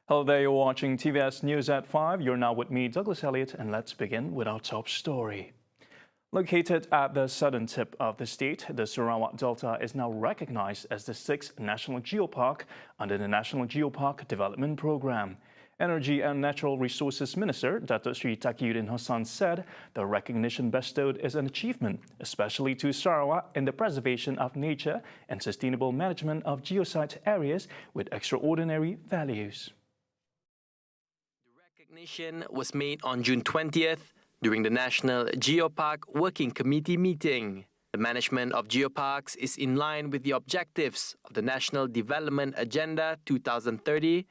Hello there, you're watching TVS News at 5. You're now with me, Douglas Elliot, and let's begin with our top story. Located at the southern tip of the state, the Sarawak Delta is now recognized as the 6th National Geopark under the National Geopark Development Program. Energy and Natural Resources Minister Datuk Sri Taqiyuddin Hassan said the recognition bestowed is an achievement, especially to Sarawak in the preservation of nature and sustainable management of geosite areas with extraordinary values. The recognition was made on June 20th during the National Geopark Working Committee meeting. The management of geoparks is in line with the objectives of the National Development Agenda 2030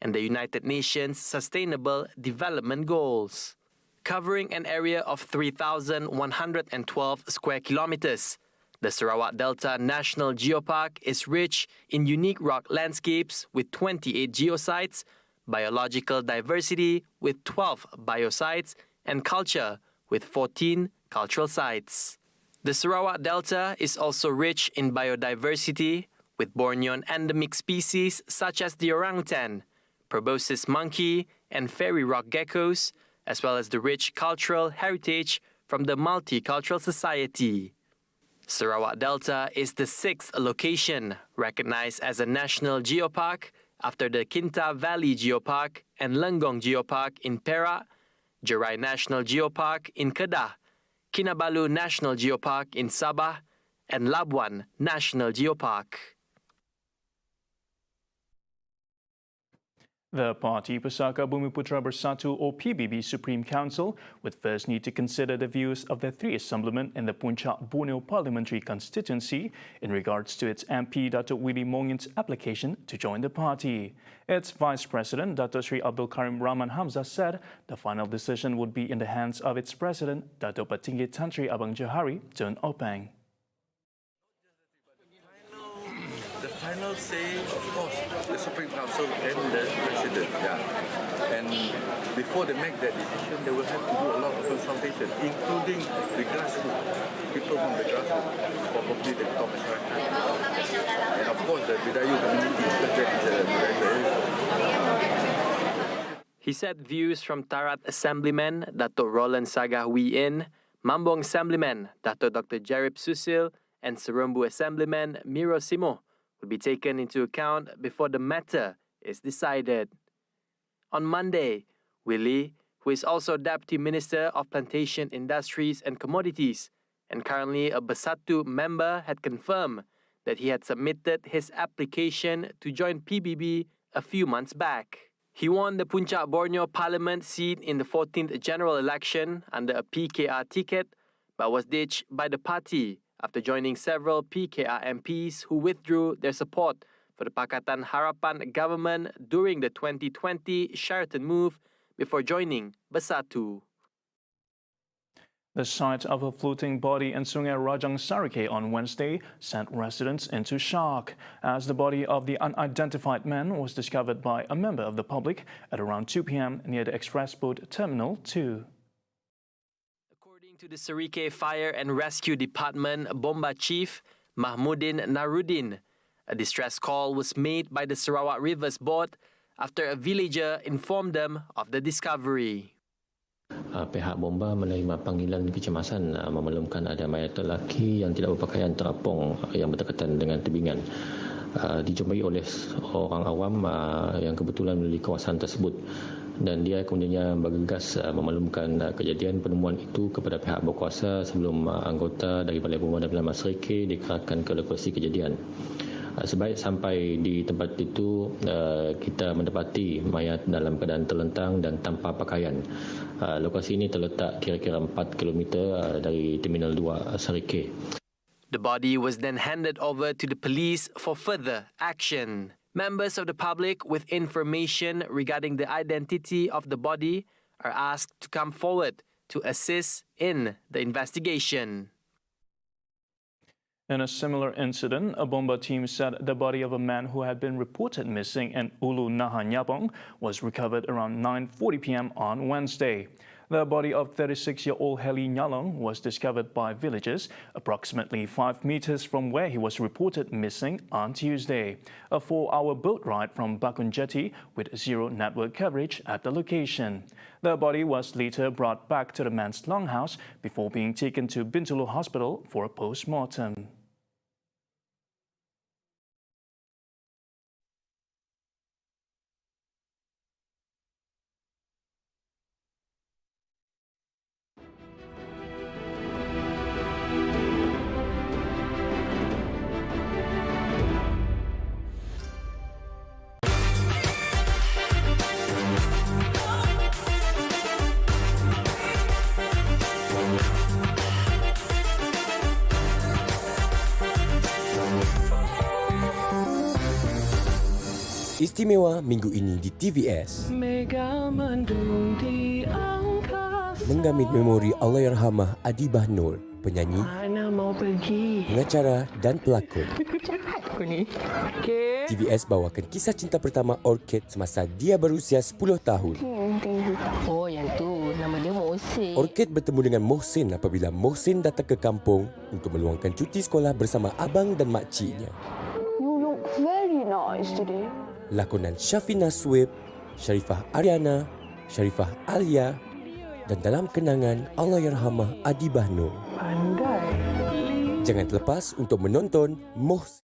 and the United Nations Sustainable Development Goals. Covering an area of 3,112 square kilometers, the Sarawak Delta National Geopark is rich in unique rock landscapes with 28 geosites, biological diversity with 12 biosites, and culture with 14 cultural sites. The Sarawak Delta is also rich in biodiversity with Bornean endemic species such as the orangutan, proboscis monkey, and fairy rock geckos, as well as the rich cultural heritage from the Multicultural Society. Sarawak Delta is the 6th location recognized as a National Geopark after the Kinta Valley Geopark and Lenggong Geopark in Perak, Jerai National Geopark in Kedah, Kinabalu National Geopark in Sabah, and Labuan National Geopark. The Parti Pusaka Bumiputra Bersatu or PBB Supreme Council would first need to consider the views of the 3 Assemblymen in the Puncak Borneo Parliamentary Constituency in regards to its MP Datuk Willie Mongin's application to join the party. Its Vice President Datuk Sri Abdul Karim Rahman Hamzah said the final decision would be in the hands of its President Datuk Patinggi Tan Sri Abang Johari Tun Opang. The final say, of course, the Supreme Council and the President. Yeah. And before they make that decision, they will have to do a lot of consultation, including the grassroots, people from the grassroots, probably the top masyarakat. And of course, the Bidayu community, because that is a Bidayu. He said views from Tarat Assemblyman Datuk Roland Sagah Wee In, Mambong Assemblyman Datuk Dr. Jarib Susil, and Serembu Assemblyman Miro Simo will be taken into account before the matter is decided. On Monday, Willie, who is also Deputy Minister of Plantation Industries and Commodities and currently a Bersatu member, had confirmed that he had submitted his application to join PBB a few months back. He won the Puncak Borneo Parliament seat in the 14th general election under a PKR ticket, but was ditched by the party after joining several PKR MPs who withdrew their support for the Pakatan Harapan government during the 2020 Sheraton move before joining Bersatu. The sight of a floating body in Sungai Rajang SARIKEI on Wednesday sent residents into shock, as the body of the unidentified man was discovered by a member of the public at around 2 p.m. near the Express Boat Terminal 2. According to the SARIKEI Fire and Rescue Department Bomba Chief Mahmudin Narudin, a distress call was made by the Sarawak Rivers Board after a villager informed them of the discovery. Pihak bomba menerima panggilan kecemasan memaklumkan ada mayat lelaki yang tidak berpakaian terapung yang berdekatan dengan tebingan. Dijumpai oleh orang awam yang kebetulan melalui kawasan tersebut, dan dia kemudiannya bergegas memaklumkan kejadian penemuan itu kepada pihak berkuasa sebelum anggota dari Balai Pemadaman SARIKEI dikerahkan ke lokasi kejadian. Sebaik sampai di tempat itu, kita mendapati mayat dalam keadaan terlentang dan tanpa pakaian. Lokasi ini terletak kira-kira 4 km dari Terminal 2 SARIKEI. The body was then handed over to the police for further action. Members of the public with information regarding the identity of the body are asked to come forward to assist in the investigation. In a similar incident, a bomba team said the body of a man who had been reported missing in Ulu Naha Nyabong was recovered around 9:40 p.m. on Wednesday. The body of 36-year-old Heli Nyalong was discovered by villagers approximately 5 meters from where he was reported missing on Tuesday. A 4-hour boat ride from Bakun Jetty with zero network coverage at the location. The body was later brought back to the man's longhouse before being taken to Bintulu Hospital for a post-mortem. Istimewa minggu ini di TVS. Mega mendung di angkasa. Menggamit memori Allahyarhamah Adibah Nur, penyanyi, Mana mau pergi? pengacara dan pelakon. Cepat aku ni. Okey. TVS bawakan kisah cinta pertama Orchid semasa dia berusia 10 tahun. Oh, yang tu nama dia Mohsin. Orchid bertemu dengan Mohsin apabila Mohsin datang ke kampung untuk meluangkan cuti sekolah bersama abang dan makciknya. You look very nice today. Lakonan Syafina Swib, Sharifah Ariana, Sharifah Alia dan dalam kenangan Allahyarhamah Adibah Nur. Pandai. Jangan terlepas untuk menonton Mohsin.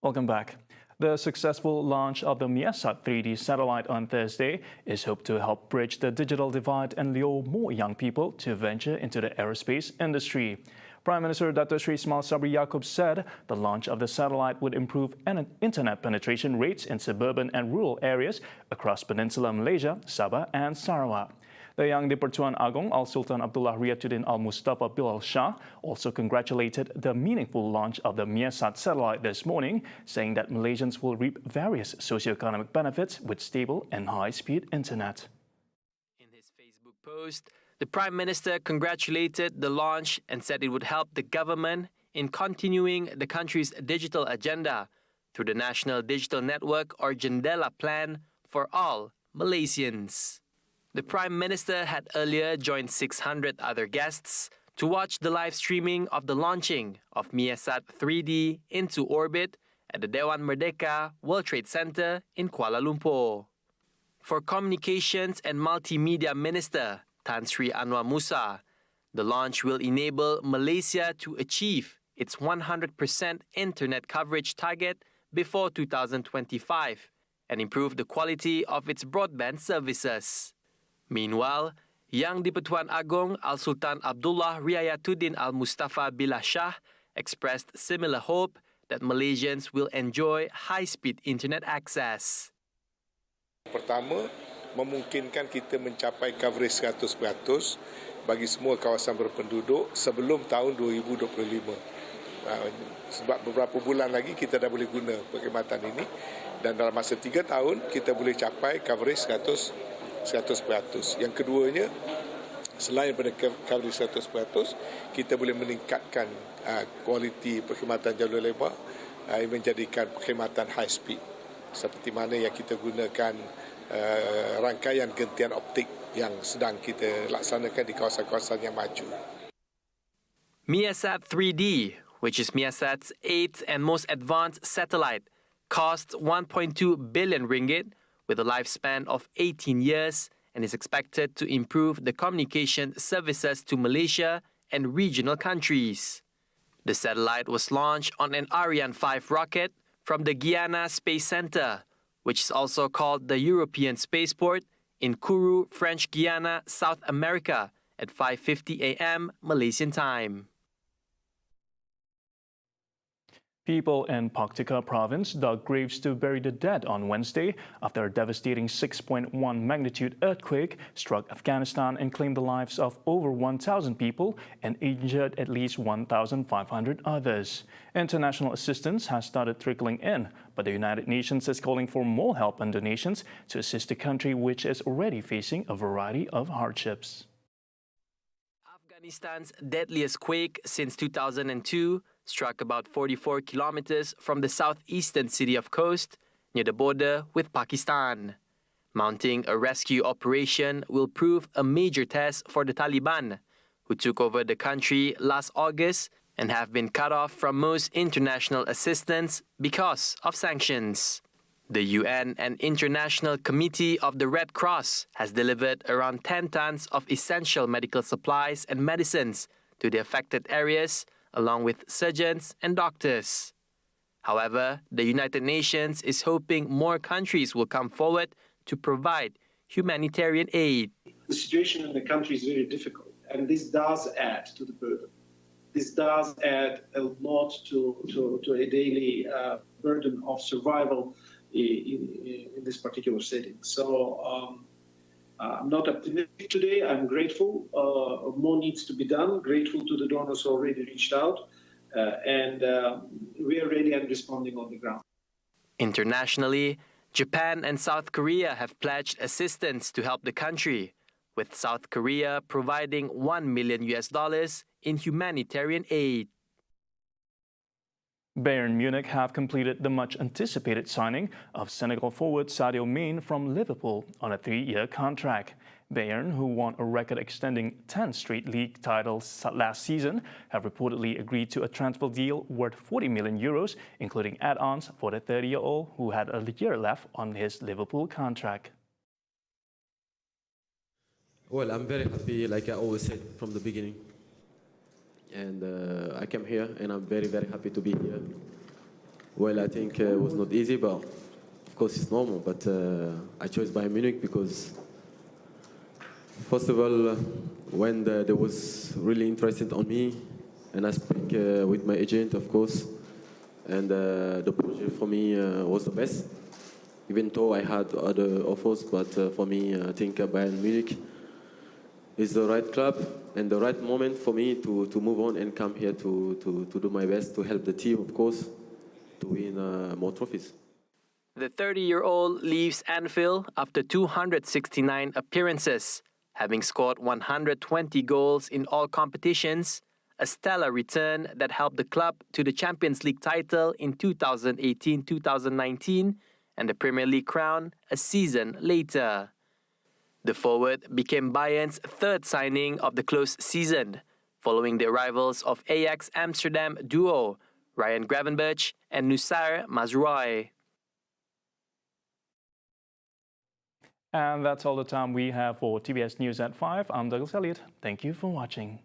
Welcome back. The successful launch of the MESAT 3D satellite on Thursday is hoped to help bridge the digital divide and lure more young people to venture into the aerospace industry. Prime Minister Dato Sri Ismail Sabri Yaakob said the launch of the satellite would improve internet penetration rates in suburban and rural areas across Peninsular Malaysia, Sabah and Sarawak. The Yang di-Pertuan Agong Al-Sultan Abdullah Riyatuddin Al-Mustafa Bilal Shah also congratulated the meaningful launch of the MESAT satellite this morning, saying that Malaysians will reap various socio-economic benefits with stable and high-speed internet. In his Facebook post, the Prime Minister congratulated the launch and said it would help the government in continuing the country's digital agenda through the National Digital Network or Jendela plan for all Malaysians. The Prime Minister had earlier joined 600 other guests to watch the live streaming of the launching of MESAT 3D into orbit at the Dewan Merdeka World Trade Center in Kuala Lumpur. For Communications and Multimedia Minister Tan Sri Anwar Musa, the launch will enable Malaysia to achieve its 100% internet coverage target before 2025 and improve the quality of its broadband services. Meanwhile, Yang di-Pertuan Agong Al-Sultan Abdullah Riyatuddin Al-Mustafa Bilal Shah expressed similar hope that Malaysians will enjoy high-speed internet access. Pertama, memungkinkan kita mencapai coverage 100% bagi semua kawasan berpenduduk sebelum tahun 2025. Sebab beberapa bulan lagi kita dah boleh guna perkhidmatan ini dan dalam masa 3 tahun kita boleh capai coverage 100%. Yang keduanya, selain pada coverage 100%, kita boleh meningkatkan kualiti perkhidmatan jalur lebar yang menjadikan perkhidmatan high speed seperti mana yang kita gunakan rangkaian gentian optik yang sedang kita laksanakan di kawasan-kawasan yang maju. MEASAT 3D, which is MEASAT's 8th and most advanced satellite, costs 1.2 billion ringgit with a lifespan of 18 years and is expected to improve the communication services to Malaysia and regional countries. The satellite was launched on an Ariane 5 rocket from the Guyana Space Center, which is also called the European Spaceport, in Kourou, French Guiana, South America at 5:50 a.m. Malaysian time. People in Paktika province dug graves to bury the dead on Wednesday after a devastating 6.1 magnitude earthquake struck Afghanistan and claimed the lives of over 1,000 people and injured at least 1,500 others. International assistance has started trickling in, but the United Nations is calling for more help and donations to assist the country, which is already facing a variety of hardships. Afghanistan's deadliest quake since 2002 struck about 44 kilometers from the southeastern city of Khost, near the border with Pakistan. Mounting a rescue operation will prove a major test for the Taliban, who took over the country last August and have been cut off from most international assistance because of sanctions. The UN and International Committee of the Red Cross has delivered around 10 tons of essential medical supplies and medicines to the affected areas, along with surgeons and doctors. However, the United Nations is hoping more countries will come forward to provide humanitarian aid. The situation in the country is very difficult, and this does add to the burden. This does add a lot to a daily burden of survival in this particular setting. So I'm not optimistic today. I'm grateful. More needs to be done. Grateful to the donors who already reached out. And we are ready and responding on the ground. Internationally, Japan and South Korea have pledged assistance to help the country, with South Korea providing $1 million in humanitarian aid. BAYERN Munich have completed the much-anticipated signing of Senegal forward SADIO from Liverpool on a 3-year contract. BAYERN, who won a record-extending 10 straight league titles last season, have reportedly agreed to a transfer deal worth 40 million euros, including add-ons for the 30-year-old who had a year left on his Liverpool contract. Well, I'm very happy, like I always said from the beginning. And I came here, and I'm very, very happy to be here. Well, I think it was not easy, but of course it's normal. But I chose Bayern Munich because, first of all, when they was really interested on me, and I speak with my agent, of course, and the project for me was the best. Even though I had other offers, but for me, I think Bayern Munich is the right club and the right moment for me to move on and come here to do my best to help the team, of course, to win more trophies. The 30-year-old leaves Anfield after 269 appearances, having scored 120 goals in all competitions, a stellar return that helped the club to the Champions League title in 2018-2019 and the Premier League crown a season later. The forward became Bayern's third signing of the close season, following the arrivals of Ajax Amsterdam duo Ryan Gravenberch and Noussair Mazraoui. And that's all the time we have for TVS News at 5. I'm Douglas Elliot. Thank you for watching.